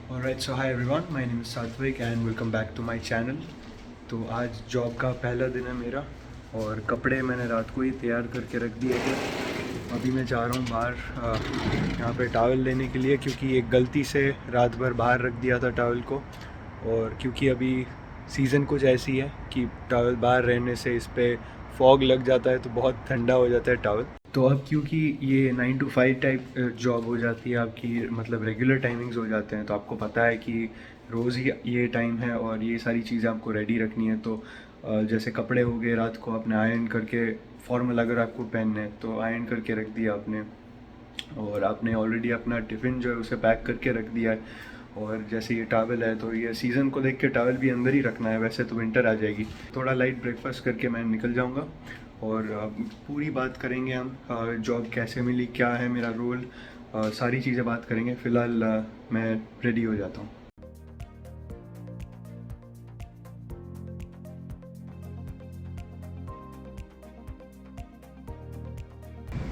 Alright, so hi everyone, my name is Satvik and welcome back to my channel। तो आज job का पहला दिन है मेरा और कपड़े मैंने रात को ही तैयार करके रख दिए थे। अभी मैं जा रहा हूँ बाहर यहाँ पे टॉवल लेने के लिए, क्योंकि एक गलती से रात भर बाहर रख दिया था टॉवल को। और क्योंकि अभी सीज़न कुछ ऐसी है कि टॉवल बाहर रहने से इस पर फॉग लग जाता है तो बहुत ठंडा हो जाता है टॉवल। तो अब क्योंकि ये 9 to 5 टाइप जॉब हो जाती है आपकी, मतलब रेगुलर टाइमिंग्स हो जाते हैं, तो आपको पता है कि रोज़ ही ये टाइम है और ये सारी चीज़ें आपको रेडी रखनी है। तो जैसे कपड़े हो गए, रात को आपने आयरन करके, फॉर्मल अगर आपको पहनने हैं तो आयरन करके रख दिया आपने, और आपने ऑलरेडी अपना टिफ़िन जो है उसे पैक करके रख दिया है। और जैसे ये टॉवल है तो ये सीज़न को देख के टॉवल भी अंदर ही रखना है, वैसे तो विंटर आ जाएगी। थोड़ा लाइट ब्रेकफास्ट करके मैं निकल जाऊंगा और पूरी बात करेंगे हम, जॉब कैसे मिली, क्या है मेरा रोल, सारी चीज़ें बात करेंगे। फ़िलहाल मैं रेडी हो जाता हूँ।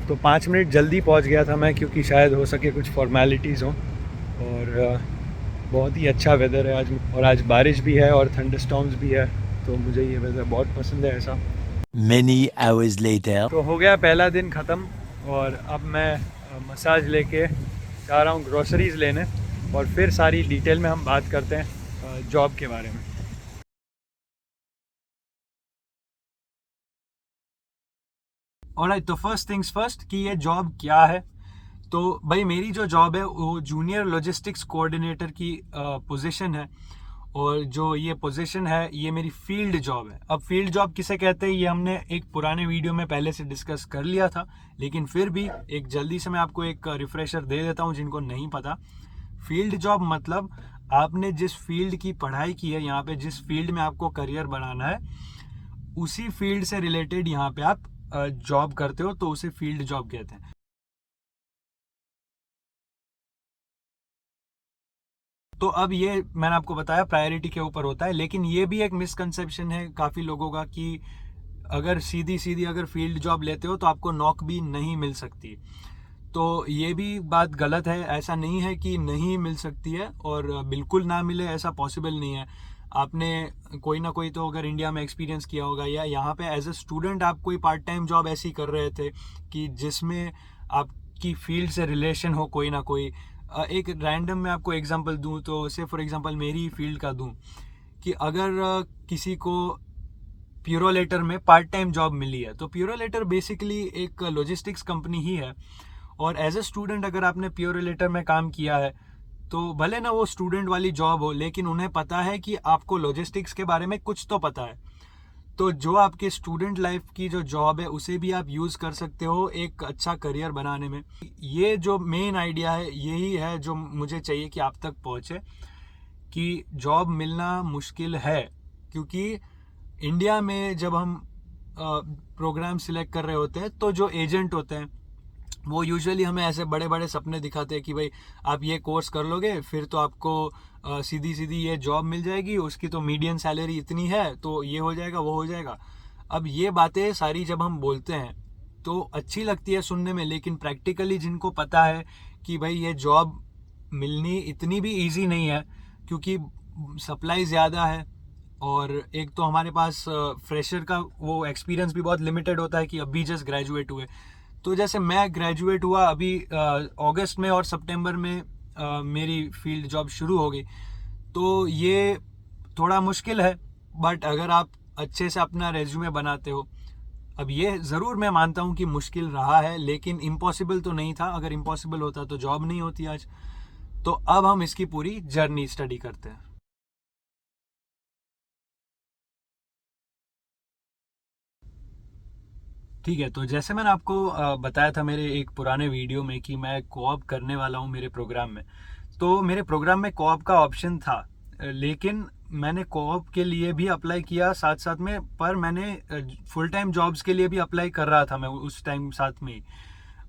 तो 5 मिनट जल्दी पहुँच गया था मैं, क्योंकि शायद हो सके कुछ फॉर्मेलिटीज़ हों। और बहुत ही अच्छा वेदर है आज, और आज बारिश भी है और थंडरस्टॉर्म्स भी है, तो मुझे ये वेदर बहुत पसंद है ऐसा। Many hours later. तो हो गया पहला दिन ख़त्म और अब मैं मसाज लेके जा रहा हूँ ग्रोसरीज़ लेने, और फिर सारी डिटेल में हम बात करते हैं जॉब के बारे में। ऑलराइट, तो फर्स्ट थिंग्स फर्स्ट कि ये जॉब क्या है। तो भाई मेरी जो जॉब है वो जूनियर लॉजिस्टिक्स कोऑर्डिनेटर की पोजीशन है, और जो ये पोजीशन है ये मेरी फील्ड जॉब है। अब फील्ड जॉब किसे कहते हैं ये हमने एक पुराने वीडियो में पहले से डिस्कस कर लिया था, लेकिन फिर भी एक जल्दी से मैं आपको एक रिफ्रेशर दे देता हूँ जिनको नहीं पता। फील्ड जॉब मतलब आपने जिस फील्ड की पढ़ाई की है, यहाँ पे जिस फील्ड में आपको करियर बनाना है, उसी फील्ड से रिलेटेड यहाँ पे आप जॉब करते हो, तो उसे फील्ड जॉब कहते हैं। तो अब ये मैंने आपको बताया प्रायोरिटी के ऊपर होता है, लेकिन ये भी एक मिसकंसेप्शन है काफ़ी लोगों का कि अगर सीधी सीधी अगर फील्ड जॉब लेते हो तो आपको नौक भी नहीं मिल सकती। तो ये भी बात गलत है, ऐसा नहीं है कि नहीं मिल सकती है, और बिल्कुल ना मिले ऐसा पॉसिबल नहीं है। आपने कोई ना कोई तो अगर इंडिया में एक्सपीरियंस किया होगा, या यहाँ पे एज ए स्टूडेंट आप कोई पार्ट टाइम जॉब ऐसी कर रहे थे कि जिसमें आपकी फील्ड से रिलेशन हो कोई ना कोई। एक रैंडम मैं आपको एग्जांपल दूं तो से फॉर एग्जांपल मेरी फील्ड का दूं कि अगर किसी को प्यूरोलेटर में पार्ट टाइम जॉब मिली है, तो प्यूरोलेटर बेसिकली एक लॉजिस्टिक्स कंपनी ही है। और एज ए स्टूडेंट अगर आपने प्यूरोलेटर में काम किया है, तो भले ना वो स्टूडेंट वाली जॉब हो, लेकिन उन्हें पता है कि आपको लॉजिस्टिक्स के बारे में कुछ तो पता है। तो जो आपके स्टूडेंट लाइफ की जो जॉब है उसे भी आप यूज़ कर सकते हो एक अच्छा करियर बनाने में। ये जो मेन आइडिया है यही है जो मुझे चाहिए कि आप तक पहुँचे, कि जॉब मिलना मुश्किल है। क्योंकि इंडिया में जब हम प्रोग्राम सिलेक्ट कर रहे होते हैं तो जो एजेंट होते हैं वो यूजुअली हमें ऐसे बड़े बड़े सपने दिखाते हैं कि भाई आप ये कोर्स कर लोगे फिर तो आपको सीधी सीधी ये जॉब मिल जाएगी, उसकी तो मीडियन सैलरी इतनी है, तो ये हो जाएगा वो हो जाएगा। अब ये बातें सारी जब हम बोलते हैं तो अच्छी लगती है सुनने में, लेकिन प्रैक्टिकली जिनको पता है कि भाई ये जॉब मिलनी इतनी भी इजी नहीं है, क्योंकि सप्लाई ज़्यादा है, और एक तो हमारे पास फ्रेशर का वो एक्सपीरियंस भी बहुत लिमिटेड होता है कि अभी जस्ट ग्रेजुएट हुए। तो जैसे मैं ग्रेजुएट हुआ अभी अगस्त में, और सितंबर में मेरी फील्ड जॉब शुरू हो गई। तो ये थोड़ा मुश्किल है, बट अगर आप अच्छे से अपना रेज्यूमे बनाते हो, अब ये ज़रूर मैं मानता हूँ कि मुश्किल रहा है, लेकिन इम्पॉसिबल तो नहीं था। अगर इम्पॉसिबल होता तो जॉब नहीं होती आज। तो अब हम इसकी पूरी जर्नी स्टडी करते हैं। ठीक है, तो जैसे मैंने आपको बताया था मेरे एक पुराने वीडियो में कि मैं कोऑप करने वाला हूँ मेरे प्रोग्राम में। तो मेरे प्रोग्राम में कोऑप का ऑप्शन था, लेकिन मैंने कोऑप के लिए भी अप्लाई किया साथ साथ में, पर मैंने फुल टाइम जॉब्स के लिए भी अप्लाई कर रहा था मैं उस टाइम साथ में ही।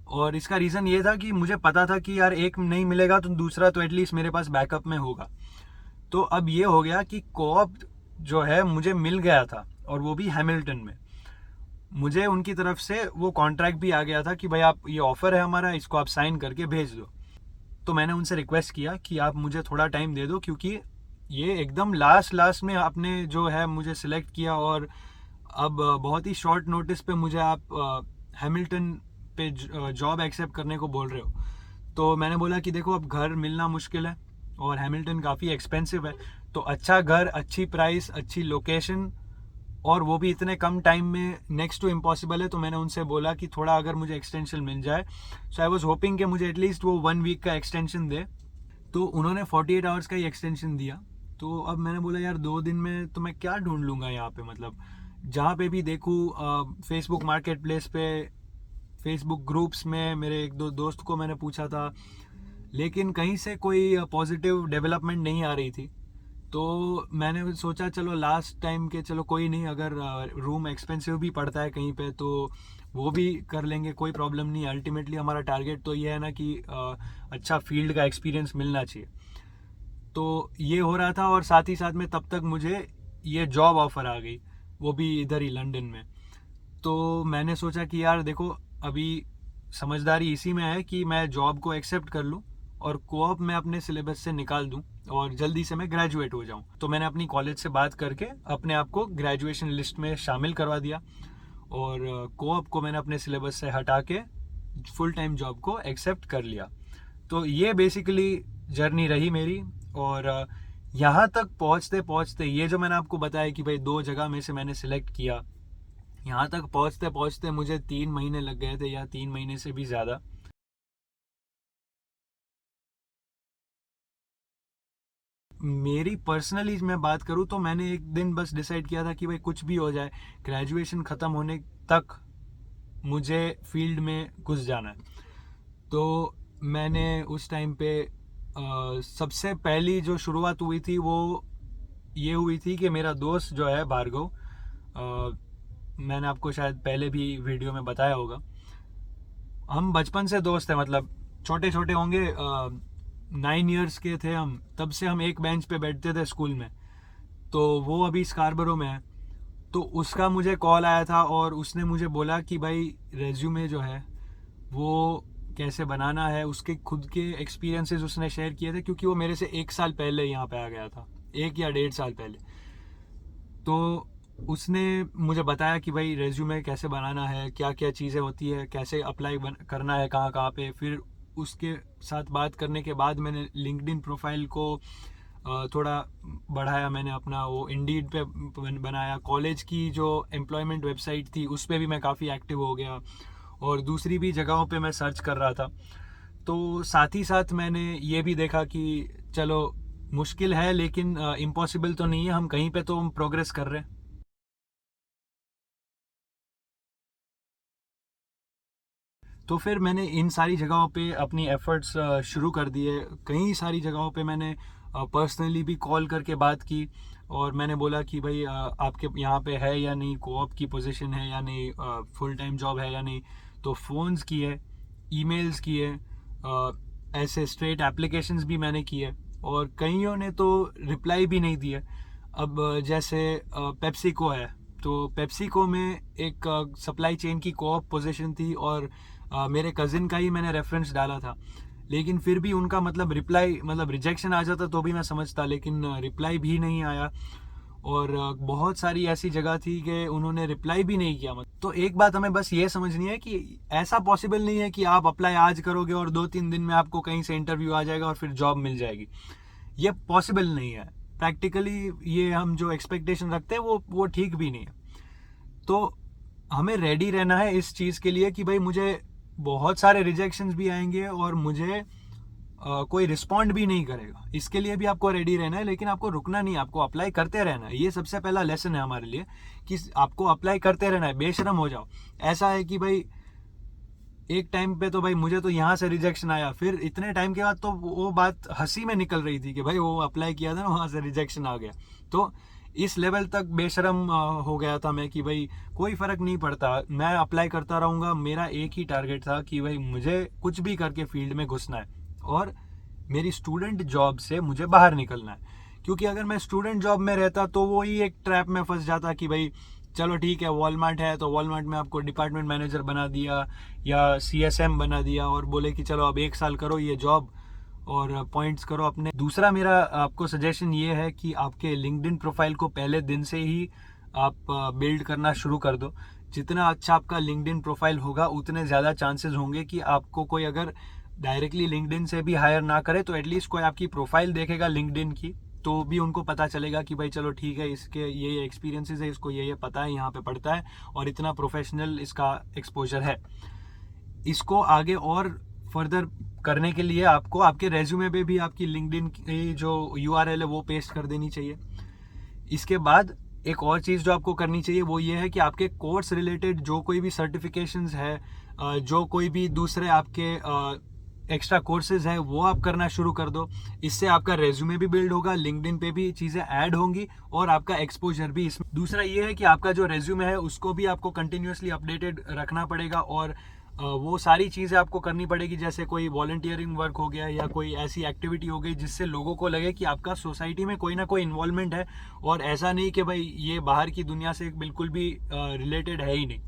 और इसका रीज़न ये था कि मुझे पता था कि यार एक नहीं मिलेगा तो दूसरा तो एटलीस्ट मेरे पास बैकअप में होगा। तो अब ये हो गया कि कोऑप जो है मुझे मिल गया था, और वो भी हैमिल्टन में। मुझे उनकी तरफ से वो कॉन्ट्रैक्ट भी आ गया था कि भाई आप ये ऑफ़र है हमारा, इसको आप साइन करके भेज दो। तो मैंने उनसे रिक्वेस्ट किया कि आप मुझे थोड़ा टाइम दे दो, क्योंकि ये एकदम लास्ट में आपने जो है मुझे सिलेक्ट किया, और अब बहुत ही शॉर्ट नोटिस पे मुझे आप हैमिल्टन पे जॉब एक्सेप्ट करने को बोल रहे हो। तो मैंने बोला कि देखो, अब घर मिलना मुश्किल है और हैमिल्टन काफ़ी एक्सपेंसिव है, तो अच्छा घर, अच्छी प्राइस, अच्छी लोकेशन, और वो भी इतने कम टाइम में नेक्स्ट टू इम्पॉसिबल है। तो मैंने उनसे बोला कि थोड़ा अगर मुझे एक्सटेंशन मिल जाए, सो आई वॉज होपिंग कि मुझे एटलीस्ट वो 1 वीक का एक्सटेंशन दे। तो उन्होंने 48 आवर्स का ही एक्सटेंशन दिया। तो अब मैंने बोला यार 2 दिन में तो मैं क्या ढूंढ लूँगा यहाँ पे, मतलब जहाँ पे भी देखूँ फेसबुक मार्केट प्लेस पे, फेसबुक ग्रुप्स में मेरे 1-2 दोस्त को मैंने पूछा था, लेकिन कहीं से कोई पॉजिटिव डेवलपमेंट नहीं आ रही थी। तो मैंने सोचा चलो लास्ट टाइम के, चलो कोई नहीं, अगर रूम एक्सपेंसिव भी पड़ता है कहीं पे तो वो भी कर लेंगे, कोई प्रॉब्लम नहीं। अल्टीमेटली हमारा टारगेट तो ये है ना कि अच्छा फील्ड का एक्सपीरियंस मिलना चाहिए। तो ये हो रहा था, और साथ ही साथ में तब तक मुझे ये जॉब ऑफर आ गई, वो भी इधर ही लंदन में। तो मैंने सोचा कि यार देखो, अभी समझदारी इसी में है कि मैं जॉब को एक्सेप्ट कर लूँ और कोऑप मैं अपने सिलेबस से निकाल दूँ और जल्दी से मैं ग्रेजुएट हो जाऊँ। तो मैंने अपनी कॉलेज से बात करके अपने आप को ग्रेजुएशन लिस्ट में शामिल करवा दिया, और कोऑप को मैंने अपने सिलेबस से हटा के फुल टाइम जॉब को एक्सेप्ट कर लिया। तो ये बेसिकली जर्नी रही मेरी। और यहाँ तक पहुँचते पहुँचते, ये जो मैंने आपको बताया कि भाई 2 जगह में से मैंने सिलेक्ट किया, यहाँ तक पहुँचते पहुँचते मुझे 3 महीने लग गए थे, या 3 महीने से भी ज़्यादा। मेरी पर्सनली मैं बात करूँ तो मैंने एक दिन बस डिसाइड किया था कि भाई कुछ भी हो जाए, ग्रेजुएशन ख़त्म होने तक मुझे फील्ड में घुस जाना है। तो मैंने उस टाइम पे सबसे पहली जो शुरुआत हुई थी वो ये हुई थी कि मेरा दोस्त जो है भार्गव, मैंने आपको शायद पहले भी वीडियो में बताया होगा, हम बचपन से दोस्त हैं, मतलब छोटे छोटे होंगे, 9 ईयर्स के थे हम, तब से हम एक बेंच पे बैठते थे स्कूल में। तो वो अभी स्कारबरो में है। तो उसका मुझे कॉल आया था और उसने मुझे बोला कि भाई रेज्यूमे जो है वो कैसे बनाना है, उसके खुद के एक्सपीरियंसेस उसने शेयर किए थे, क्योंकि वो मेरे से 1 साल पहले यहाँ पे आ गया था, 1 या 1.5 साल पहले। तो उसने मुझे बताया कि भाई रेज्यूमे कैसे बनाना है, क्या क्या चीज़ें होती है, कैसे अप्लाई करना है, कहाँ कहाँ पे। फिर उसके साथ बात करने के बाद मैंने लिंक्डइन प्रोफाइल को थोड़ा बढ़ाया, मैंने अपना वो इंडीड पे बनाया, कॉलेज की जो एम्प्लॉयमेंट वेबसाइट थी उस पर भी मैं काफ़ी एक्टिव हो गया, और दूसरी भी जगहों पे मैं सर्च कर रहा था। तो साथ ही साथ मैंने ये भी देखा कि चलो मुश्किल है लेकिन इम्पॉसिबल तो नहीं है, हम कहीं पे तो हम प्रोग्रेस कर रहे हैं। तो फिर मैंने इन सारी जगहों पे अपनी एफर्ट्स शुरू कर दिए। कई सारी जगहों पे मैंने पर्सनली भी कॉल करके बात की, और मैंने बोला कि भाई आपके यहाँ पे है या नहीं, कोऑप की पोजीशन है या नहीं, फुल टाइम जॉब है या नहीं। तो फ़ोन्स किए, ईमेल्स किए, ऐसे स्ट्रेट एप्लीकेशंस भी मैंने किए, और कईयों ने तो रिप्लाई भी नहीं दिए। अब जैसे पेप्सिको है, तो पेप्सिको में एक सप्लाई चेन की कोऑप पोजीशन थी, और मेरे कज़िन का ही मैंने रेफरेंस डाला था, लेकिन फिर भी उनका मतलब रिप्लाई, मतलब रिजेक्शन आ जाता तो भी मैं समझता, लेकिन रिप्लाई भी नहीं आया। और बहुत सारी ऐसी जगह थी कि उन्होंने रिप्लाई भी नहीं किया। तो एक बात हमें बस ये समझनी है कि ऐसा पॉसिबल नहीं है कि आप अप्लाई आज करोगे और 2-3 दिन में आपको कहीं से इंटरव्यू आ जाएगा और फिर जॉब मिल जाएगी। ये पॉसिबल नहीं है प्रैक्टिकली। ये हम जो एक्सपेक्टेशन रखते हैं वो ठीक भी नहीं है। तो हमें रेडी रहना है इस चीज़ के लिए कि भाई मुझे बहुत सारे रिजेक्शंस भी आएंगे और मुझे कोई रिस्पॉन्ड भी नहीं करेगा। इसके लिए भी आपको रेडी रहना है, लेकिन आपको रुकना नहीं, आपको अप्लाई करते रहना है। ये सबसे पहला लेसन है हमारे लिए कि आपको अप्लाई करते रहना है, बेशरम हो जाओ। ऐसा है कि भाई एक टाइम पे तो भाई मुझे तो यहाँ से रिजेक्शन आया, फिर इतने टाइम के बाद तो वो बात हंसी में निकल रही थी कि भाई वो अप्लाई किया था ना, वहाँ से रिजेक्शन आ गया। तो इस लेवल तक बेशरम हो गया था मैं कि भाई कोई फ़र्क नहीं पड़ता, मैं अप्लाई करता रहूँगा। मेरा एक ही टारगेट था कि भाई मुझे कुछ भी करके फील्ड में घुसना है, और मेरी स्टूडेंट जॉब से मुझे बाहर निकलना है। क्योंकि अगर मैं स्टूडेंट जॉब में रहता तो वो ही एक ट्रैप में फंस जाता कि भाई चलो ठीक है, वॉलमार्ट है तो वॉलमार्ट में आपको डिपार्टमेंट मैनेजर बना दिया या CSM बना दिया, और बोले कि चलो अब 1 साल करो ये जॉब और पॉइंट्स करो अपने। दूसरा मेरा आपको सजेशन ये है कि आपके लिंक्डइन प्रोफाइल को पहले दिन से ही आप बिल्ड करना शुरू कर दो। जितना अच्छा आपका लिंक्डइन प्रोफाइल होगा उतने ज़्यादा चांसेस होंगे कि आपको कोई अगर डायरेक्टली लिंक्डइन से भी हायर ना करे तो एटलीस्ट कोई आपकी प्रोफाइल देखेगा लिंक्डइन की, तो भी उनको पता चलेगा कि भाई चलो ठीक है, इसके ये एक्सपीरियंसेस है, इसको ये पता है, यहाँ पे पढ़ता है और इतना प्रोफेशनल इसका एक्सपोजर है। इसको आगे और फर्दर करने के लिए आपको आपके रेज्यूमे पे भी आपकी लिंक्डइन की जो URL है वो पेस्ट कर देनी चाहिए। इसके बाद एक और चीज़ जो आपको करनी चाहिए वो ये है कि आपके कोर्स रिलेटेड जो कोई भी सर्टिफिकेशंस है, जो कोई भी दूसरे आपके एक्स्ट्रा कोर्सेज है वो आप करना शुरू कर दो। इससे आपका रेज्यूमे भी बिल्ड होगा, लिंक्डइन पे भी चीज़ें ऐड होंगी और आपका एक्सपोजर भी इसमें। दूसरा ये है कि आपका जो रेज्यूमे है उसको भी आपको कंटिन्यूसली अपडेटेड रखना पड़ेगा और वो सारी चीज़ें आपको करनी पड़ेगी, जैसे कोई वॉलंटियरिंग वर्क हो गया या कोई ऐसी एक्टिविटी हो गई जिससे लोगों को लगे कि आपका सोसाइटी में कोई ना कोई इन्वॉल्वमेंट है और ऐसा नहीं कि भाई ये बाहर की दुनिया से बिल्कुल भी रिलेटेड है ही नहीं।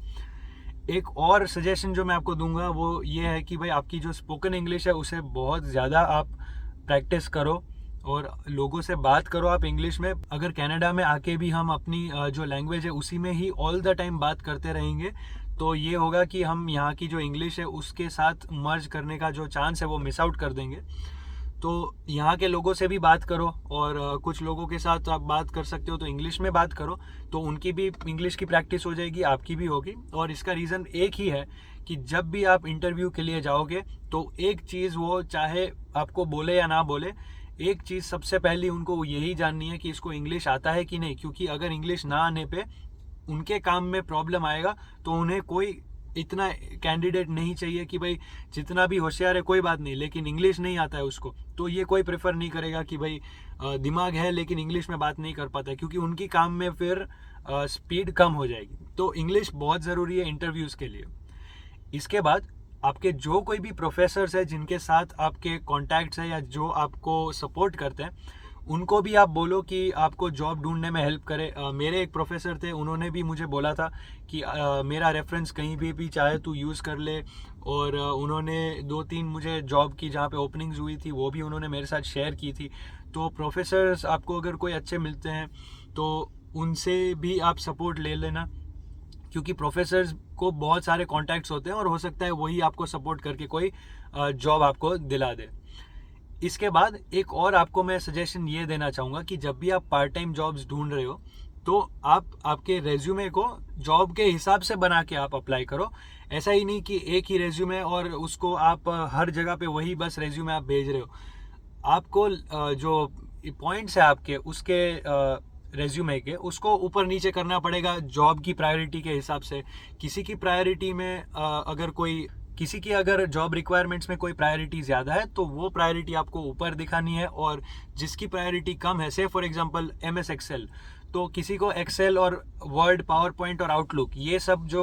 एक और सजेशन जो मैं आपको दूंगा वो ये है कि भाई आपकी जो स्पोकन इंग्लिश है उसे बहुत ज़्यादा आप प्रैक्टिस करो और लोगों से बात करो आप इंग्लिश में। अगर कनाडा में आके भी हम अपनी जो लैंग्वेज है उसी में ही ऑल द टाइम बात करते रहेंगे तो ये होगा कि हम यहाँ की जो इंग्लिश है उसके साथ मर्ज करने का जो चांस है वो मिस आउट कर देंगे। तो यहाँ के लोगों से भी बात करो और कुछ लोगों के साथ आप बात कर सकते हो तो इंग्लिश में बात करो, तो उनकी भी इंग्लिश की प्रैक्टिस हो जाएगी, आपकी भी होगी। और इसका रीज़न एक ही है कि जब भी आप इंटरव्यू के लिए जाओगे तो एक चीज़ वो चाहे आपको बोले या ना बोले, एक चीज़ सबसे पहली उनको यही जाननी है कि इसको इंग्लिश आता है कि नहीं, क्योंकि अगर इंग्लिश ना आने पे उनके काम में प्रॉब्लम आएगा तो उन्हें कोई इतना कैंडिडेट नहीं चाहिए कि भाई जितना भी होशियार है कोई बात नहीं लेकिन इंग्लिश नहीं आता है उसको, तो ये कोई प्रेफर नहीं करेगा कि भाई दिमाग है लेकिन इंग्लिश में बात नहीं कर पाता है, क्योंकि उनकी काम में फिर स्पीड कम हो जाएगी। तो इंग्लिश बहुत ज़रूरी है इंटरव्यूज़ के लिए। इसके बाद आपके जो कोई भी प्रोफेसर्स है जिनके साथ आपके कॉन्टैक्ट्स है या जो आपको सपोर्ट करते हैं उनको भी आप बोलो कि आपको जॉब ढूंढने में हेल्प करे। मेरे एक प्रोफेसर थे, उन्होंने भी मुझे बोला था कि मेरा रेफरेंस कहीं भी चाहे तू यूज़ कर ले, और उन्होंने 2-3 मुझे जॉब की जहाँ पे ओपनिंग्स हुई थी वो भी उन्होंने मेरे साथ शेयर की थी। तो प्रोफेसर्स आपको अगर कोई अच्छे मिलते हैं तो उनसे भी आप सपोर्ट ले लेना, क्योंकि प्रोफेसर्स को बहुत सारे कॉन्टैक्ट्स होते हैं और हो सकता है वही आपको सपोर्ट करके कोई जॉब आपको दिला दे। इसके बाद एक और आपको मैं सजेशन ये देना चाहूँगा कि जब भी आप पार्ट टाइम जॉब्स ढूंढ रहे हो तो आप आपके रेज्यूमे को जॉब के हिसाब से बना के आप अप्लाई करो। ऐसा ही नहीं कि एक ही रेज्यूमे और उसको आप हर जगह पे वही बस रेज्यूमे आप भेज रहे हो। आपको जो पॉइंट्स है आपके उसके रेज्यूमे के उसको ऊपर नीचे करना पड़ेगा जॉब की प्रायोरिटी के हिसाब से। किसी की प्रायोरिटी में किसी की अगर जॉब रिक्वायरमेंट्स में कोई प्रायोरिटी ज़्यादा है तो वो प्रायोरिटी आपको ऊपर दिखानी है, और जिसकी प्रायोरिटी कम है, से फॉर एग्जांपल MS एक्सेल, तो किसी को एक्सेल और वर्ड, पावर पॉइंट और आउटलुक ये सब जो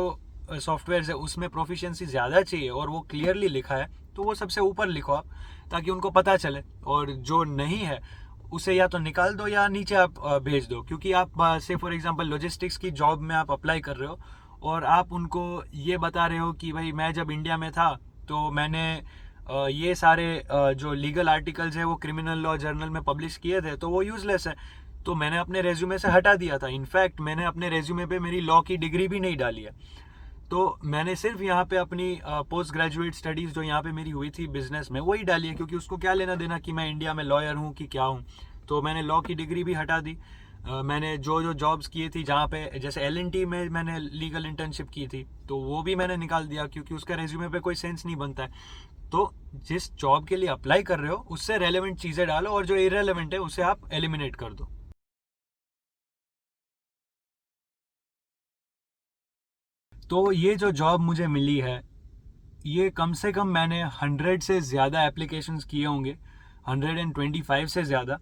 सॉफ्टवेयर है उसमें प्रोफिशिएंसी ज़्यादा चाहिए और वो क्लियरली लिखा है तो वो सबसे ऊपर लिखो आप, ताकि उनको पता चले। और जो नहीं है उसे या तो निकाल दो या नीचे आप भेज दो। क्योंकि आप से फॉर एग्जांपल लॉजिस्टिक्स की जॉब में आप अप्लाई कर रहे हो और आप उनको ये बता रहे हो कि भाई मैं जब इंडिया में था तो मैंने ये सारे जो लीगल आर्टिकल्स है वो क्रिमिनल लॉ जर्नल में पब्लिश किए थे, तो वो यूजलेस है, तो मैंने अपने रेज्यूमे से हटा दिया था। इनफैक्ट मैंने अपने रेज्यूमे पे मेरी लॉ की डिग्री भी नहीं डाली है, तो मैंने सिर्फ यहाँ पे अपनी पोस्ट ग्रेजुएट स्टडीज़ जो यहाँ पे मेरी हुई थी बिजनेस में वही डाली है, क्योंकि उसको क्या लेना देना कि मैं इंडिया में लॉयर हूँ कि क्या हूँ। तो मैंने लॉ की डिग्री भी हटा दी। मैंने जो जॉब्स की थी जहाँ पे, जैसे L&T में मैंने लीगल इंटर्नशिप की थी, तो वो भी मैंने निकाल दिया क्योंकि उसका रेज्यूमे पे कोई सेंस नहीं बनता है। तो जिस जॉब के लिए अप्लाई कर रहे हो उससे रेलेवेंट चीज़ें डालो और जो इरेलेवेंट है उसे आप एलिमिनेट कर दो। तो ये जो जॉब मुझे मिली है ये कम से कम मैंने 100 से ज़्यादा एप्लीकेशंस किए होंगे, 125 से ज़्यादा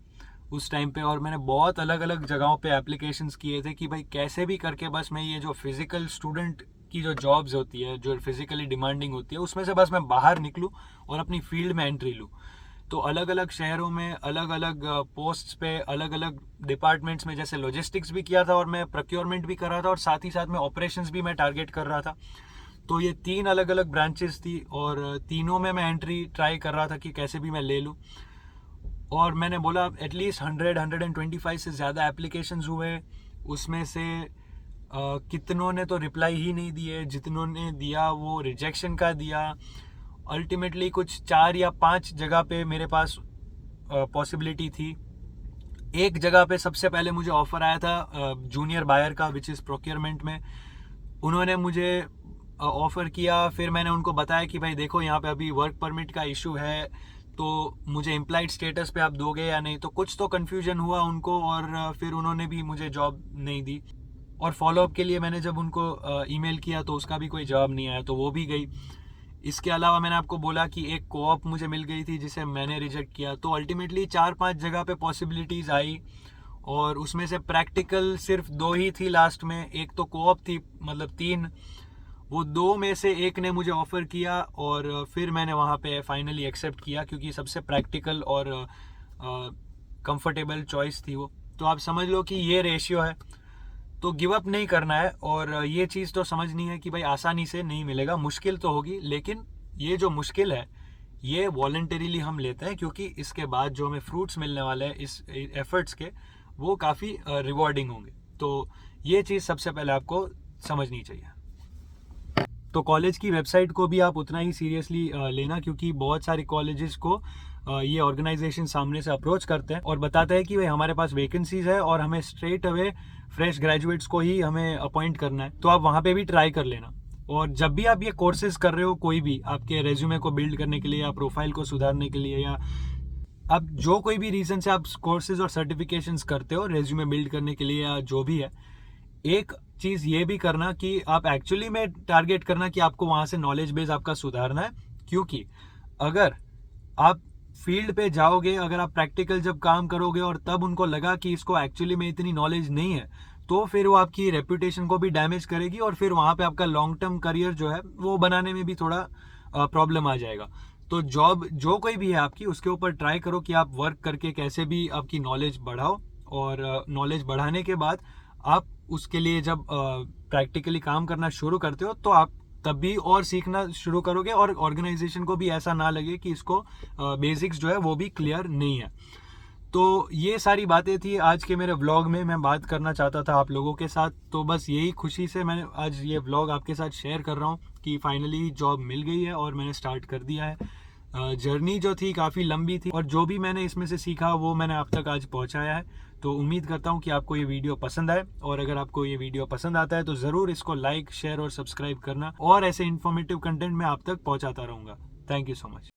उस टाइम पे, और मैंने बहुत अलग अलग जगहों पे एप्लीकेशंस किए थे कि भाई कैसे भी करके बस मैं ये जो फिज़िकल स्टूडेंट की जो जॉब्स होती है, जो फिज़िकली डिमांडिंग होती है, उसमें से बस मैं बाहर निकलूँ और अपनी फील्ड में एंट्री लूँ। तो अलग अलग शहरों में अलग अलग पोस्ट्स पे अलग अलग डिपार्टमेंट्स में, जैसे लॉजिस्टिक्स भी किया था और मैं प्रोक्योरमेंट भी कर रहा था और साथ ही साथ में ऑपरेशंस भी मैं टारगेट कर रहा था। तो ये 3 अलग अलग ब्रांचेस थी और तीनों में मैं एंट्री ट्राई कर रहा था कि कैसे भी मैं ले लूँ। और मैंने बोला एटलीस्ट 125 से ज़्यादा एप्लीकेशंस हुए, उसमें से कितनों ने तो रिप्लाई ही नहीं दिए, जितनों ने दिया वो रिजेक्शन का दिया। अल्टीमेटली कुछ 4 या 5 जगह पे मेरे पास पॉसिबिलिटी थी। एक जगह पे सबसे पहले मुझे ऑफर आया था जूनियर बायर का, विच इज़ प्रोक्योरमेंट में। उन्होंने मुझे ऑफ़र किया, फिर मैंने उनको बताया कि भाई देखो यहाँ पे अभी वर्क परमिट का इशू है, तो मुझे एम्प्लॉयड स्टेटस पे आप दोगे या नहीं। तो कुछ तो कन्फ्यूजन हुआ उनको और फिर उन्होंने भी मुझे जॉब नहीं दी। और फॉलोअप के लिए मैंने जब उनको ईमेल किया तो उसका भी कोई जवाब नहीं आया, तो वो भी गई। इसके अलावा मैंने आपको बोला कि एक कोऑप मुझे मिल गई थी जिसे मैंने रिजेक्ट किया। तो अल्टीमेटली 4-5 जगह पे पॉसिबिलिटीज़ आई और उसमें से प्रैक्टिकल सिर्फ 2 ही थी लास्ट में। एक तो कोऑप थी, मतलब 3, वो 2 में से एक ने मुझे ऑफ़र किया और फिर मैंने वहाँ पे फाइनली एक्सेप्ट किया क्योंकि सबसे प्रैक्टिकल और कंफर्टेबल चॉइस थी वो। तो आप समझ लो कि ये रेशियो है। तो गिव अप नहीं करना है और ये चीज़ तो समझनी है कि भाई आसानी से नहीं मिलेगा, मुश्किल तो होगी, लेकिन ये जो मुश्किल है ये वॉलंटरीली हम लेते हैं क्योंकि इसके बाद जो हमें फ्रूट्स मिलने वाले हैं इस एफर्ट्स के, वो काफ़ी रिवॉर्डिंग होंगे। तो ये चीज़ सबसे पहले आपको समझनी चाहिए। तो कॉलेज की वेबसाइट को भी आप उतना ही सीरियसली लेना क्योंकि बहुत सारे कॉलेजेस को ये ऑर्गेनाइजेशन सामने से अप्रोच करते हैं और बताते हैं कि भाई हमारे पास वैकेंसीज है और हमें स्ट्रेट अवे फ्रेश ग्रेजुएट्स को ही हमें अपॉइंट करना है। तो आप वहाँ पे भी ट्राई कर लेना। और जब भी आप ये कोर्सेज कर रहे हो, कोई भी आपके रेज्यूमे को बिल्ड करने के लिए या प्रोफाइल को सुधारने के लिए, या अब जो कोई भी रीज़न से आप कोर्सेज और सर्टिफिकेशंस करते हो रेज्यूमे बिल्ड करने के लिए या जो भी है, एक चीज़ ये भी करना कि आप एक्चुअली में टारगेट करना कि आपको वहाँ से नॉलेज बेस आपका सुधारना है। क्योंकि अगर आप फील्ड पे जाओगे, अगर आप प्रैक्टिकल जब काम करोगे और तब उनको लगा कि इसको एक्चुअली में इतनी नॉलेज नहीं है, तो फिर वो आपकी रेपुटेशन को भी डैमेज करेगी और फिर वहाँ पे आपका लॉन्ग टर्म करियर जो है वो बनाने में भी थोड़ा प्रॉब्लम आ जाएगा। तो जॉब जो कोई भी है आपकी, उसके ऊपर ट्राई करो कि आप वर्क करके कैसे भी आपकी नॉलेज बढ़ाओ और नॉलेज बढ़ाने के बाद आप उसके लिए जब प्रैक्टिकली काम करना शुरू करते हो तो आप तब भी और सीखना शुरू करोगे और ऑर्गेनाइजेशन को भी ऐसा ना लगे कि इसको बेसिक्स जो है वो भी क्लियर नहीं है। तो ये सारी बातें थी आज के मेरे व्लॉग में, मैं बात करना चाहता था आप लोगों के साथ। तो बस यही खुशी से मैं आज ये व्लॉग आपके साथ शेयर कर रहा हूँ कि फाइनली जॉब मिल गई है और मैंने स्टार्ट कर दिया है। जर्नी जो थी काफ़ी लंबी थी और जो भी मैंने इसमें से सीखा वो मैंने आप तक आज पहुँचाया है। तो उम्मीद करता हूँ कि आपको ये वीडियो पसंद आए और अगर आपको ये वीडियो पसंद आता है तो ज़रूर इसको लाइक, शेयर और सब्सक्राइब करना और ऐसे इन्फॉर्मेटिव कंटेंट मैं आप तक पहुँचाता रहूँगा। Thank you so much.